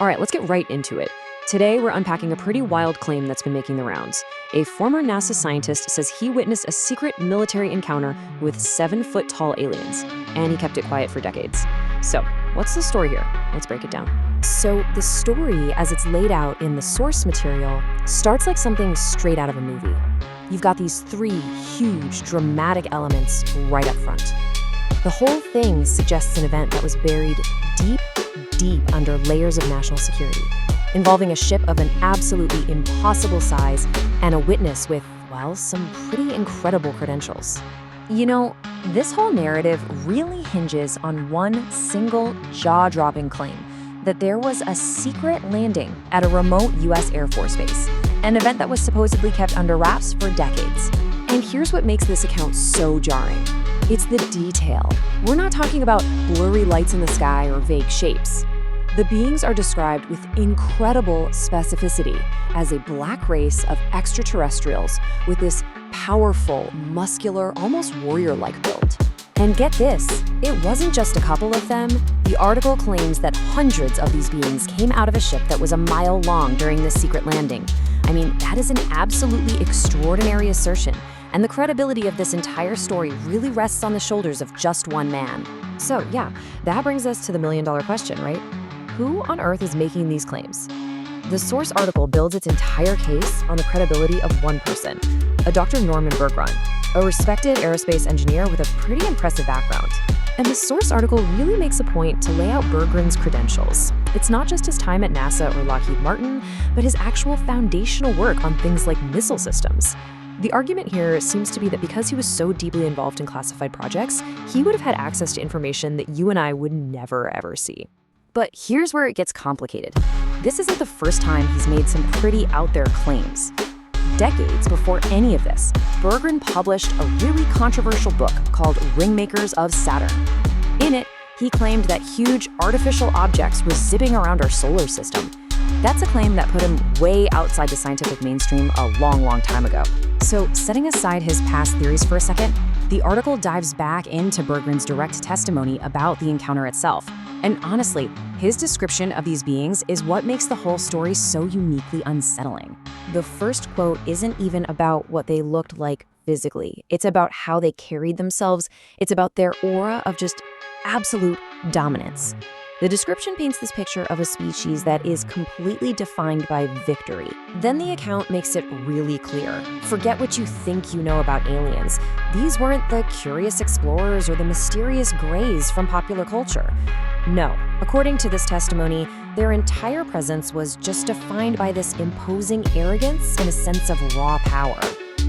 All right, let's get right into it. Today, we're unpacking a pretty wild claim that's been making the rounds. A former NASA scientist says he witnessed a secret military encounter with 7-foot-tall aliens, and he kept it quiet for decades. So, what's the story here? Let's break it down. So, the story, as it's laid out in the source material, starts like something straight out of a movie. You've got these three huge, dramatic elements right up front. The whole thing suggests an event that was buried deep under layers of national security, involving a ship of an absolutely impossible size and a witness with, well, some pretty incredible credentials. You know, this whole narrative really hinges on one single jaw-dropping claim that there was a secret landing at a remote U.S. Air Force base, an event that was supposedly kept under wraps for decades. And here's what makes this account so jarring. It's the detail. We're not talking about blurry lights in the sky or vague shapes. The beings are described with incredible specificity as a black race of extraterrestrials with this powerful, muscular, almost warrior-like build. And get this, it wasn't just a couple of them. The article claims that hundreds of these beings came out of a ship that was a mile long during this secret landing. I mean, that is an absolutely extraordinary assertion. And the credibility of this entire story really rests on the shoulders of just one man. So yeah, that brings us to the million-dollar question, right? Who on earth is making these claims? The source article builds its entire case on the credibility of one person, a Dr. Norman Berggren, a respected aerospace engineer with a pretty impressive background. And the source article really makes a point to lay out Berggren's credentials. It's not just his time at NASA or Lockheed Martin, but his actual foundational work on things like missile systems. The argument here seems to be that because he was so deeply involved in classified projects, he would have had access to information that you and I would never, ever see. But here's where it gets complicated. This isn't the first time he's made some pretty out-there claims. Decades before any of this, Berggren published a really controversial book called Ringmakers of Saturn. In it, he claimed that huge artificial objects were zipping around our solar system. That's a claim that put him way outside the scientific mainstream a long time ago. So, setting aside his past theories for a second, the article dives back into Berggren's direct testimony about the encounter itself. And honestly, his description of these beings is what makes the whole story so uniquely unsettling. The first quote isn't even about what they looked like physically. It's about how they carried themselves. It's about their aura of just absolute dominance. The description paints this picture of a species that is completely defined by victory. Then the account makes it really clear. Forget what you think you know about aliens. These weren't the curious explorers or the mysterious grays from popular culture. No, according to this testimony, their entire presence was just defined by this imposing arrogance and a sense of raw power.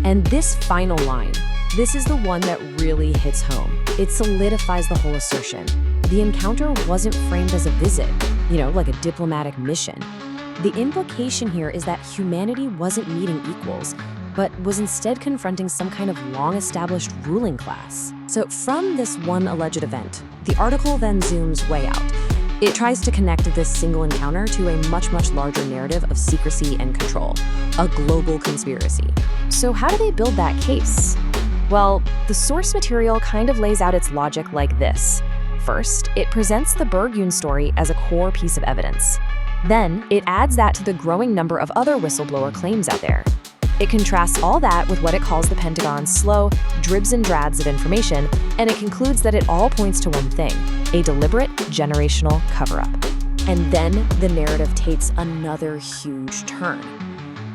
And this final line, this is the one that really hits home. It solidifies the whole assertion. The encounter wasn't framed as a visit, like a diplomatic mission. The implication here is that humanity wasn't meeting equals, but was instead confronting some kind of long-established ruling class. So from this one alleged event, the article then zooms way out. It tries to connect this single encounter to a much larger narrative of secrecy and control, a global conspiracy. So how do they build that case? Well, the source material kind of lays out its logic like this. First, it presents the Berggren story as a core piece of evidence. Then, it adds that to the growing number of other whistleblower claims out there. It contrasts all that with what it calls the Pentagon's slow, dribs and drabs of information, and it concludes that it all points to one thing: a deliberate, generational cover-up. And then the narrative takes another huge turn.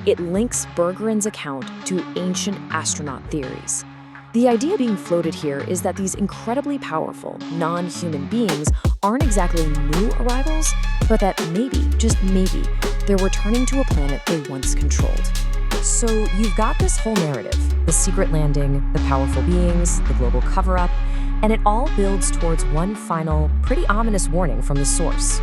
It links Berggren's account to ancient astronaut theories. The idea being floated here is that these incredibly powerful, non-human beings aren't exactly new arrivals, but that maybe, just maybe, they're returning to a planet they once controlled. So you've got this whole narrative, the secret landing, the powerful beings, the global cover-up, and it all builds towards one final, pretty ominous warning from the source.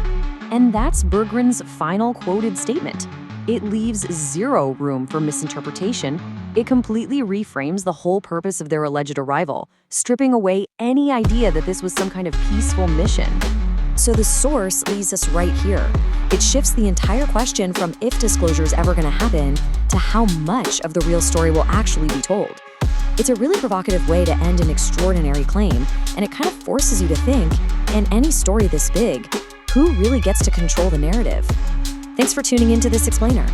And that's Berggren's final quoted statement. It leaves zero room for misinterpretation. It completely reframes the whole purpose of their alleged arrival, stripping away any idea that this was some kind of peaceful mission. So the source leaves us right here. It shifts the entire question from if disclosure is ever going to happen to how much of the real story will actually be told. It's a really provocative way to end an extraordinary claim, and it kind of forces you to think, in any story this big, who really gets to control the narrative? Thanks for tuning into This Explainer.